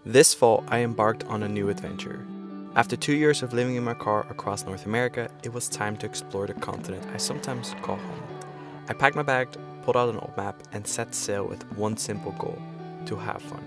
This fall, I embarked on a new adventure. After 2 years of living in my car across North America, it was time to explore the continent I sometimes call home. I packed my bag, pulled out an old map, and set sail with one simple goal: to have fun.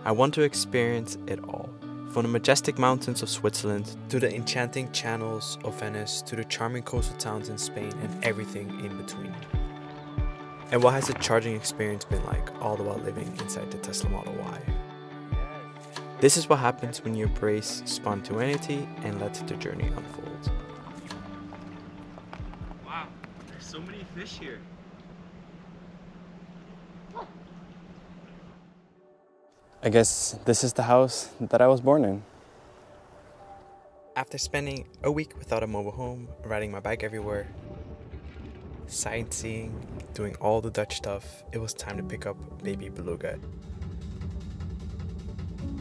I want to experience it all. From the majestic mountains of Switzerland, to the enchanting channels of Venice, to the charming coastal towns in Spain, and everything in between. And what has the charging experience been like, all the while living inside the Tesla Model Y? This is what happens when you embrace spontaneity and let the journey unfold. Wow, there's so many fish here. I guess this is the house that I was born in. After spending a week without a mobile home, riding my bike everywhere, sightseeing, doing all the Dutch stuff, it was time to pick up baby Beluga.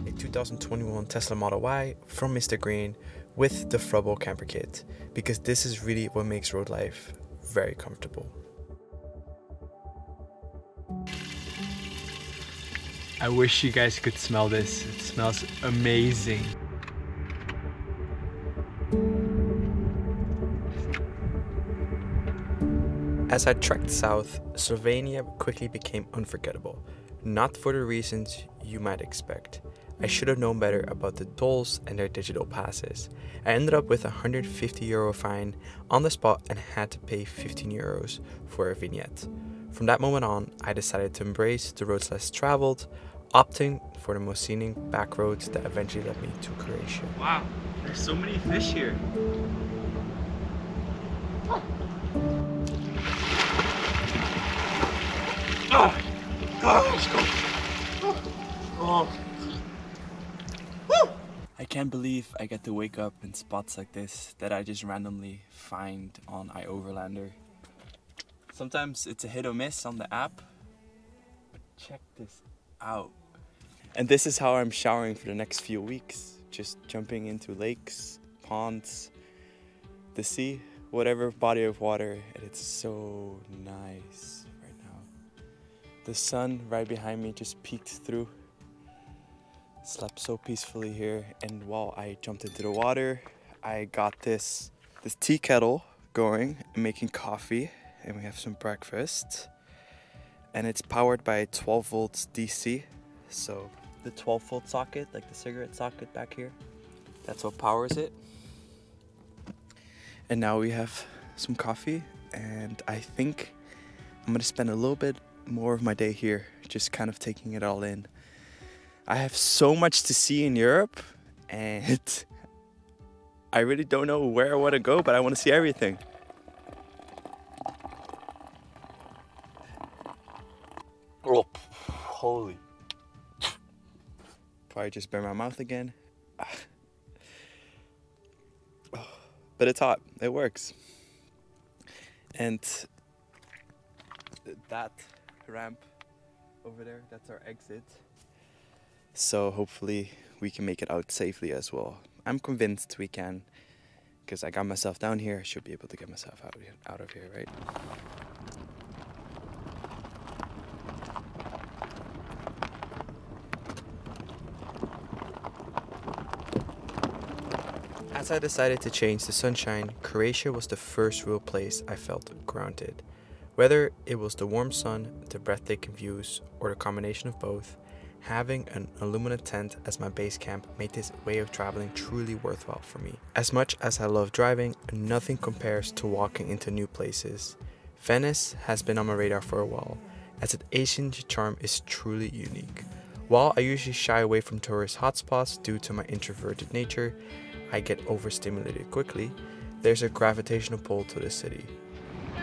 A 2021 Tesla Model Y from Mr. Green with the Frubble camper kit, because this is really what makes road life very comfortable. I wish you guys could smell this. It smells amazing. As I trekked south, Slovenia quickly became unforgettable, not for the reasons you might expect. I should have known better about the tolls and their digital passes. I ended up with a €150 fine on the spot and had to pay €15 for a vignette. From that moment on, I decided to embrace the roads less traveled, opting for the most scenic back roads that eventually led me to Croatia. Wow, there's so many fish here. I can't believe I get to wake up in spots like this that I just randomly find on iOverlander. Sometimes it's a hit or miss on the app, but check this out. And this is how I'm showering for the next few weeks. Just jumping into lakes, ponds, the sea, whatever body of water, and it's so nice right now. The sun right behind me just peeked through. Slept so peacefully here, and while I jumped into the water, I got this tea kettle going and making coffee, and we have some breakfast. And it's powered by 12 volts DC, so the 12-volt socket, like the cigarette socket back here, that's what powers it. And now we have some coffee, and I think I'm gonna spend a little bit more of my day here, just kind of taking it all in. I have so much to see in Europe, and I really don't know where I want to go, but I want to see everything. Oh, holy. Probably just burn my mouth again. But it's hot, it works. And that ramp over there, that's our exit. So hopefully we can make it out safely as well. I'm convinced we can, because I got myself down here. I should be able to get myself out of here, right? As I decided to change the sunshine, Croatia was the first real place I felt grounded. Whether it was the warm sun, the breathtaking views, or the combination of both, having an aluminum tent as my base camp made this way of traveling truly worthwhile for me. As much as I love driving, nothing compares to walking into new places. Venice has been on my radar for a while, as its ancient charm is truly unique. While I usually shy away from tourist hotspots due to my introverted nature, I get overstimulated quickly, there's a gravitational pull to the city.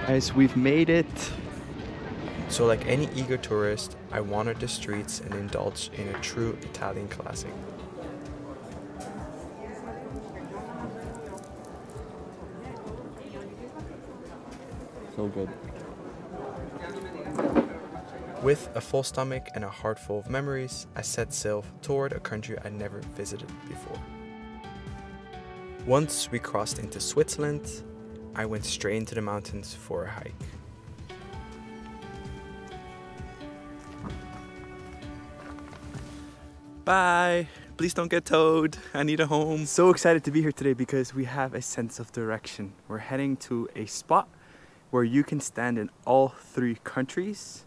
Guys, we've made it. So like any eager tourist, I wandered the streets and indulged in a true Italian classic. So good. With a full stomach and a heart full of memories, I set sail toward a country I never visited before. Once we crossed into Switzerland, I went straight into the mountains for a hike. Bye. Please don't get towed. I need a home. So excited to be here today because we have a sense of direction. We're heading to a spot where you can stand in all 3 countries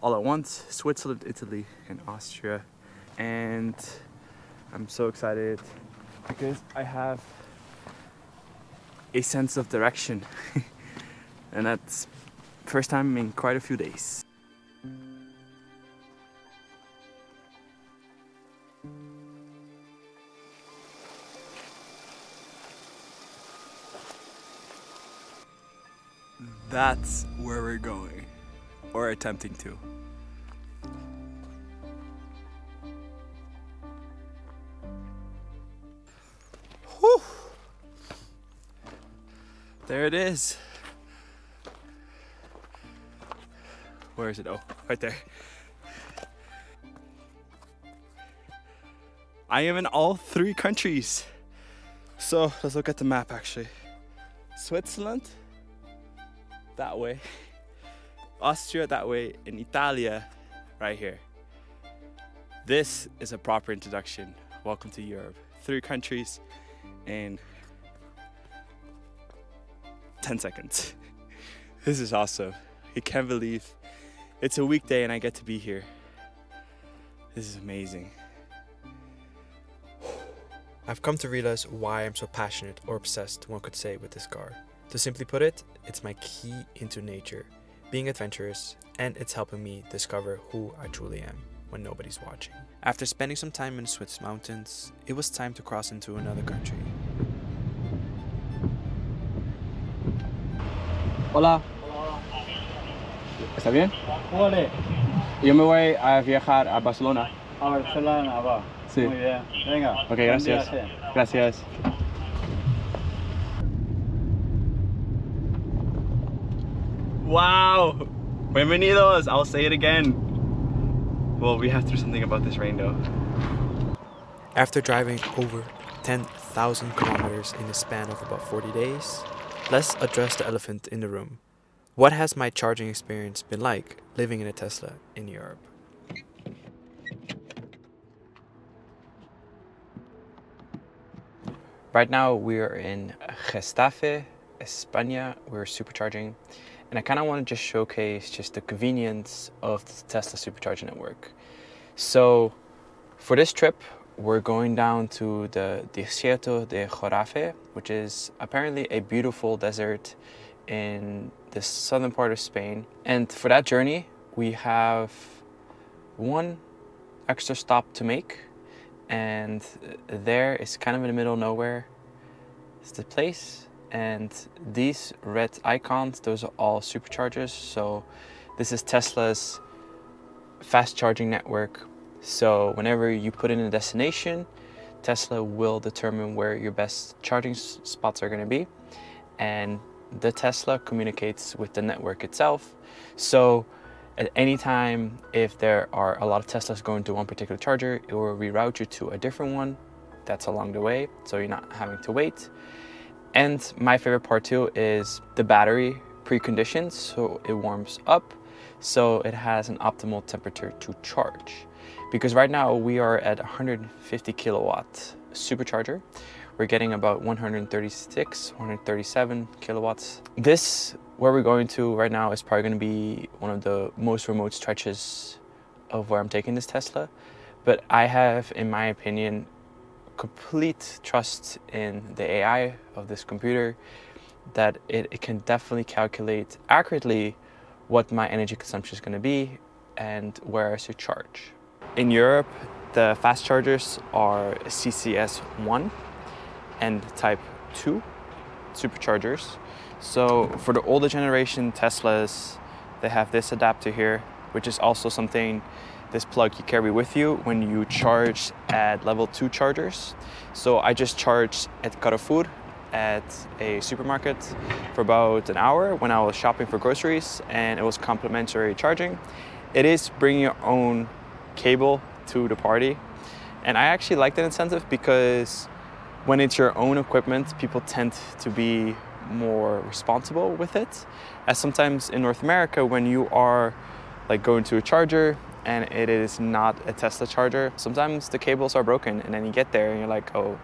all at once: Switzerland, Italy, and Austria. And I'm so excited because I have a sense of direction. And that's first time in quite a few days. That's where we're going, or attempting to. Whew. There it is. Where is it? Oh, right there. I am in all 3 countries. So let's look at the map actually. Switzerland, that way. Austria that way, and Italia right here. This is a proper introduction. Welcome to Europe. 3 countries in 10 seconds. This is awesome. I can't believe it's a weekday and I get to be here. This is amazing. I've come to realize why I'm so passionate or obsessed, one could say, with this car. To simply put it, it's my key into nature, being adventurous, and it's helping me discover who I truly am when nobody's watching. After spending some time in the Swiss mountains, it was time to cross into another country. Hola. ¿Está bien? Vale, Yo me voy a viajar a Barcelona. a Barcelona va. Sí. Muy bien. Venga. Ok, buen gracias. viaje. Gracias. Wow! Bienvenidos! I'll say it again. Well, we have to do something about this rain though. After driving over 10,000 kilometers in a span of about 40 days, let's address the elephant in the room. What has my charging experience been like living in a Tesla in Europe? Right now we are in Getafe, España. We're supercharging, and I kind of want to just showcase just the convenience of the Tesla supercharging network. So for this trip, we're going down to the Desierto de Jorafe, which is apparently a beautiful desert in the southern part of Spain. And for that journey, we have one extra stop to make. And there is kind of in the middle of nowhere. It's the place. And these red icons, those are all superchargers. So this is Tesla's fast charging network. So whenever you put in a destination, Tesla will determine where your best charging spots are going to be. And the Tesla communicates with the network itself. So at any time, if there are a lot of Teslas going to one particular charger, it will reroute you to a different one that's along the way, so you're not having to wait. And my favorite part too is the battery preconditions. So it warms up, so it has an optimal temperature to charge. Because right now we are at 150 kilowatt supercharger. We're getting about 136, 137 kilowatts. This, where we're going to right now, is probably going to be one of the most remote stretches of where I'm taking this Tesla. But I have, in my opinion, complete trust in the AI of this computer, that it can definitely calculate accurately what my energy consumption is going to be and where I should charge. In Europe, the fast chargers are CCS1 and Type 2 superchargers. So for the older generation Teslas, they have this adapter here, which is also something, this plug you carry with you when you charge at level 2 chargers. So I just charged at Carrefour at a supermarket for about an hour when I was shopping for groceries, and it was complimentary charging. It is bringing your own cable to the party, and I actually like that incentive because when it's your own equipment, people tend to be more responsible with it. As sometimes in North America, when you are like going to a charger and it is not a Tesla charger. Sometimes the cables are broken and then you get there and you're like, oh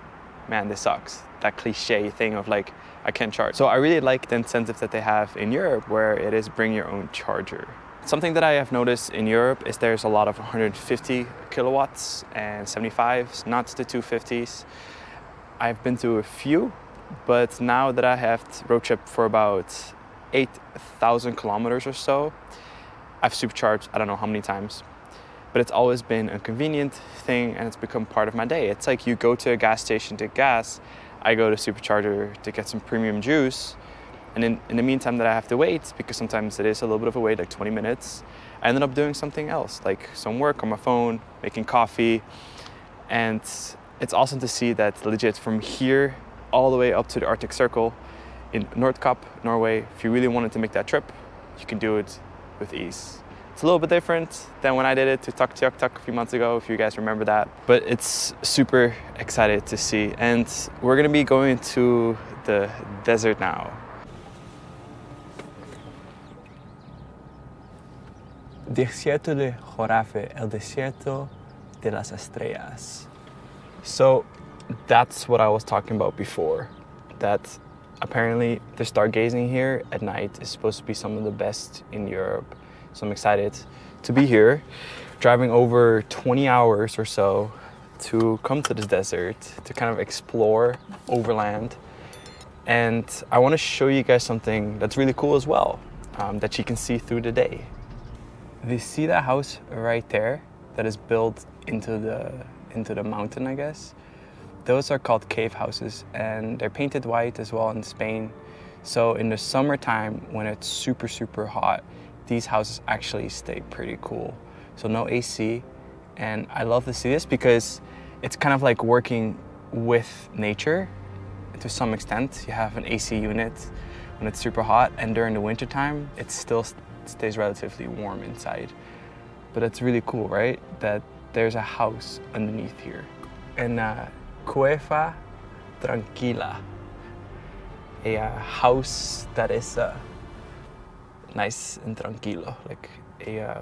man, this sucks. That cliche thing of like, I can't charge. So I really like the incentive that they have in Europe where it is bring your own charger. Something that I have noticed in Europe is there's a lot of 150 kilowatts and 75s, not the 250s. I've been to a few, but now that I have road trip for about 8,000 kilometers or so, I've supercharged I don't know how many times, but it's always been a convenient thing and it's become part of my day. It's like you go to a gas station to gas, I go to supercharger to get some premium juice, and in the meantime that I have to wait, because sometimes it is a little bit of a wait, like 20 minutes, I ended up doing something else, like some work on my phone, making coffee, and it's awesome to see that legit from here all the way up to the Arctic Circle in Nordkapp, Norway, if you really wanted to make that trip, you can do it with ease. It's a little bit different than when I did it to Tuktoyaktuk a few months ago, if you guys remember that. But it's super excited to see. And we're gonna be going to the desert now. Desierto de Jorafe, el desierto de las estrellas. So that's what I was talking about before. That apparently the stargazing here at night is supposed to be some of the best in Europe. So I'm excited to be here, driving over 20 hours or so to come to this desert, to kind of explore overland. And I want to show you guys something that's really cool as well, that you can see through the day. You see that house right there that is built into the mountain, I guess? Those are called cave houses, and they're painted white as well in Spain. So in the summertime, when it's super, super hot, these houses actually stay pretty cool. So no AC, and I love to see this because it's kind of like working with nature to some extent. You have an AC unit when it's super hot, and during the winter time, it still stays relatively warm inside. But it's really cool, right? That there's a house underneath here. And Cueva Tranquila, a house that is nice and tranquilo, like a,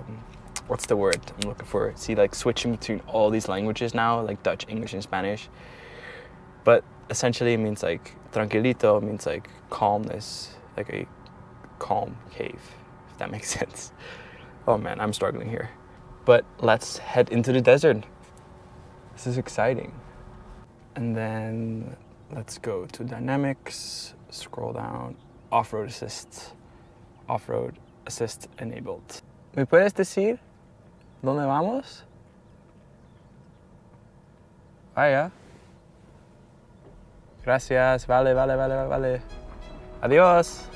what's the word I'm looking for? See, like switching between all these languages now, like Dutch, English, and Spanish. But essentially it means like tranquilito, means like calmness, like a calm cave, if that makes sense. Oh man, I'm struggling here. But let's head into the desert. This is exciting. And then let's go to dynamics, scroll down, off-road assist. Off-road assist enabled. ¿Me puedes decir dónde vamos? Vaya. Gracias, vale. Adiós.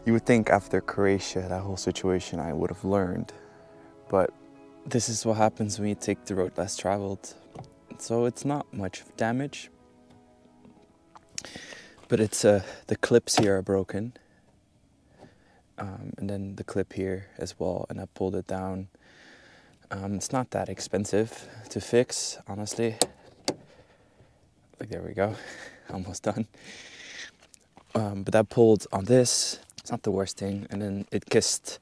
You would think after Croatia, that whole situation, I would have learned. But this is what happens when you take the road less traveled. So it's not much damage. But it's the clips here are broken. And then the clip here as well, and I pulled it down. It's not that expensive to fix, honestly. Like, there we go, almost done. But that pulled on this, it's not the worst thing. And then it kissed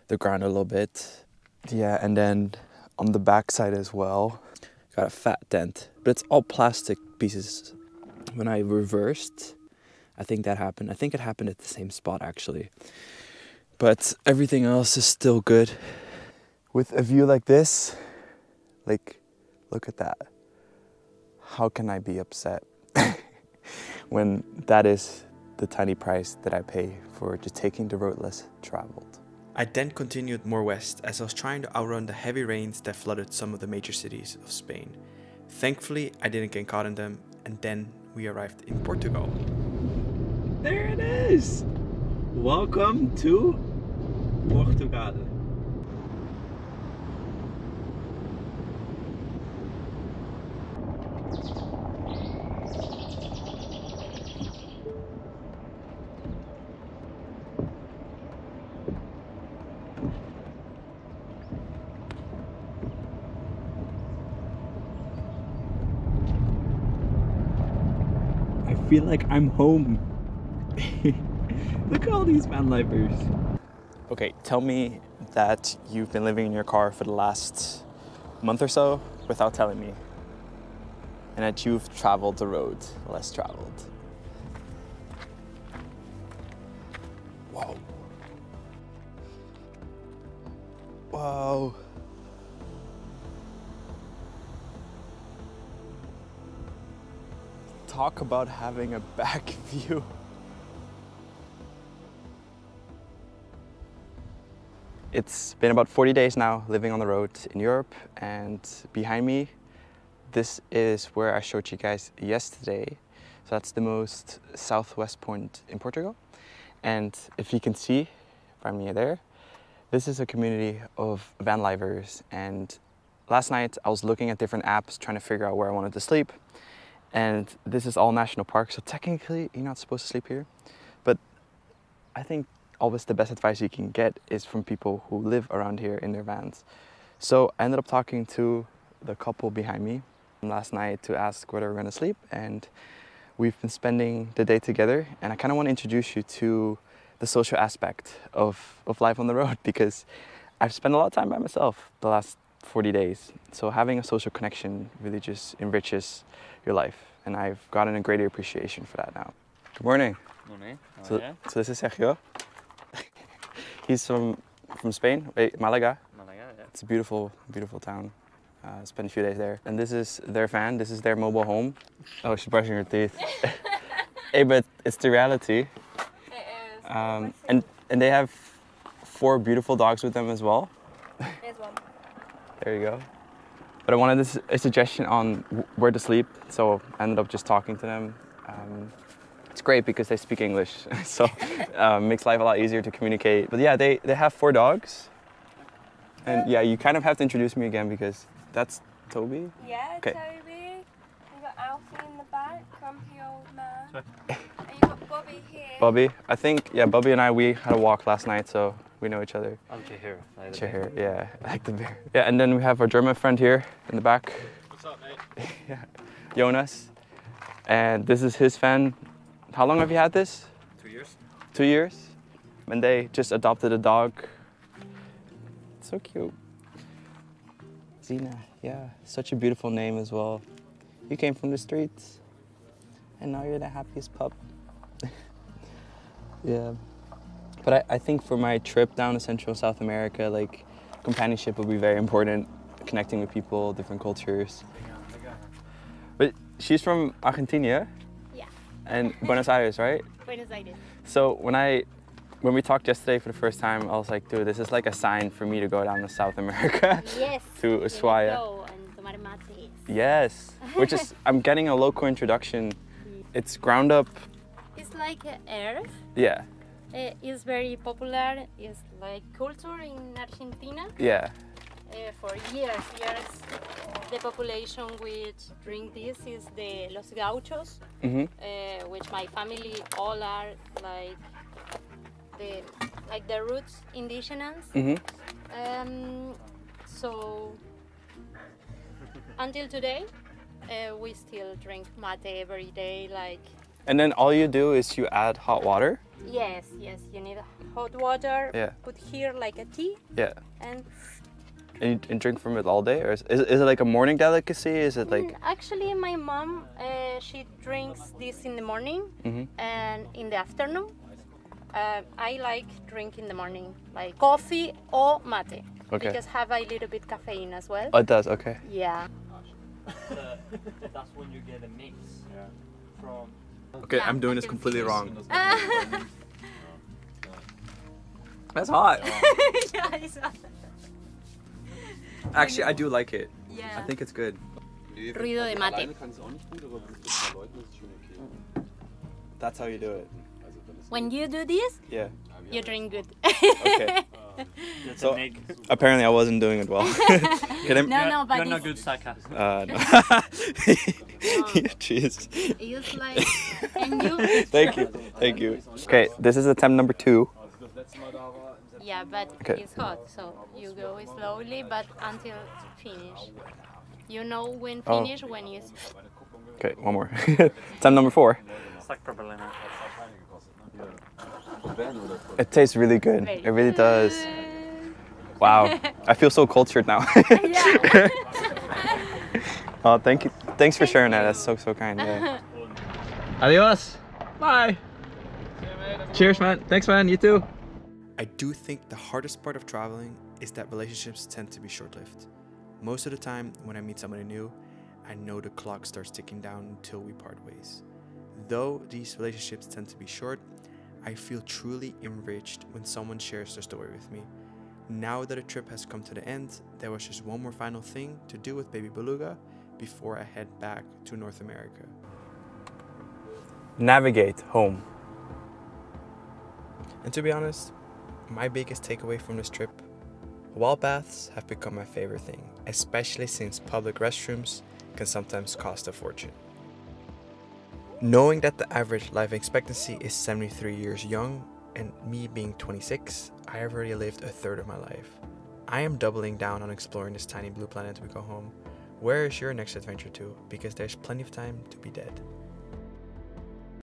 the ground a little bit. Yeah, and then on the back side as well, got a fat dent. But it's all plastic pieces. When I reversed, I think that happened. I think it happened at the same spot actually. But everything else is still good. With a view like this, like, look at that. How can I be upset when that is the tiny price that I pay for just taking the road less traveled? I then continued more west as I was trying to outrun the heavy rains that flooded some of the major cities of Spain. Thankfully, I didn't get caught in them, and then we arrived in Portugal. There it is! Welcome to Portugal. I feel like I'm home. Look at all these van lifers. Okay, tell me that you've been living in your car for the last month or so without telling me. And that you've traveled the road less traveled. Whoa. Whoa. Talk about having a back view. It's been about 40 days now living on the road in Europe, and behind me, this is where I showed you guys yesterday. So that's the most southwest point in Portugal. And if you can see from me there, this is a community of van lifers. And last night I was looking at different apps trying to figure out where I wanted to sleep. And this is all national park, so technically you're not supposed to sleep here. But I think always the best advice you can get is from people who live around here in their vans. So I ended up talking to the couple behind me last night to ask where they were going to sleep, and we've been spending the day together. And I kind of want to introduce you to the social aspect of life on the road, because I've spent a lot of time by myself the last 40 days. So having a social connection really just enriches your life, and I've gotten a greater appreciation for that now. Good morning. Morning. So this is Sergio. He's from Spain, Malaga. Malaga, yeah. It's a beautiful, beautiful town. Spent a few days there. And this is their van, this is their mobile home. Oh, she's brushing her teeth. Hey, but it's the reality. It is. And they have 4 beautiful dogs with them as well. There's one. There you go. But I wanted a suggestion on where to sleep, so I ended up just talking to them. It's great because they speak English, so makes life a lot easier to communicate. But yeah, they have 4 dogs. And yeah, you kind of have to introduce me again because that's Toby. Yeah, Okay. Toby. You got Alfie in the back, grumpy old man. And you got Bobby here. Bobby. I think, yeah, Bobby and we had a walk last night, so we know each other. I'm Chihiro. Chihiro, yeah, I like the bear. Yeah, and then we have our German friend here in the back. What's up, mate? Yeah, Jonas. And this is his fan. How long have you had this? 2 years. 2 years? And they just adopted a dog. So cute. Zina, yeah, such a beautiful name as well. You came from the streets, and now you're the happiest pup. Yeah. But I think for my trip down to Central and South America, like, companionship will be very important, connecting with people, different cultures. But she's from Argentina? Yeah. And Buenos Aires, right? Buenos Aires. So when we talked yesterday for the first time, I was like, dude, this is like a sign for me to go down to South America. Yes. To Ushuaia. And tomar mates. Yes, which is, I'm getting a local introduction. It's ground up, It's like earth. yeah. is very popular. It's like culture in Argentina. Yeah. For years, the population which drink this is the Los Gauchos, which my family all are like the roots indigenous. So until today, we still drink mate every day. Like. And then all you do is you add hot water? Yes, you need hot water. Yeah. Put here like a tea. Yeah. And you drink from it all day, or is it like a morning delicacy? Is it like? Actually, my mom she drinks this in the morning and in the afternoon. I like drink in the morning, like coffee or mate. Okay. Because have a little bit caffeine as well. Oh, it does. Okay. Yeah. That's when you get a mix from. Okay, Yeah, I'm doing I this can completely see. wrong. That's hot. Yeah, it's hot. Actually, I do like it. Yeah. I think it's good. Ruido de mate. That's how you do it. When you do this, Yeah. you drink good. Okay. So apparently I wasn't doing it well. Can I? No, but You're not it's, good Saka. No. Jeez. it's like, and you. Thank you. Thank you. Okay, this is attempt number 2. Yeah, but Okay. it's hot, so you go slowly, but until finish. You know when Oh. finish, when you. Okay, one more. Attempt number 4. Tack problema. It tastes really good. Very It really does. good. Wow. I feel so cultured now. Yeah. Oh, thank you. Thanks for sharing that. That's so kind. Yeah. Adios. Bye. Cheers, man. Thanks, man. You too. I do think the hardest part of traveling is that relationships tend to be short-lived. Most of the time, when I meet somebody new, I know the clock starts ticking down until we part ways. Though these relationships tend to be short, I feel truly enriched when someone shares their story with me. Now that the trip has come to the end, there was just one more final thing to do with baby Beluga before I head back to North America. Navigate home. And to be honest, my biggest takeaway from this trip, wild baths have become my favorite thing, especially since public restrooms can sometimes cost a fortune. Knowing that the average life expectancy is 73 years young, and me being 26, I have already lived a third of my life. I am doubling down on exploring this tiny blue planet we call home. Where is your next adventure to? Because there's plenty of time to be dead.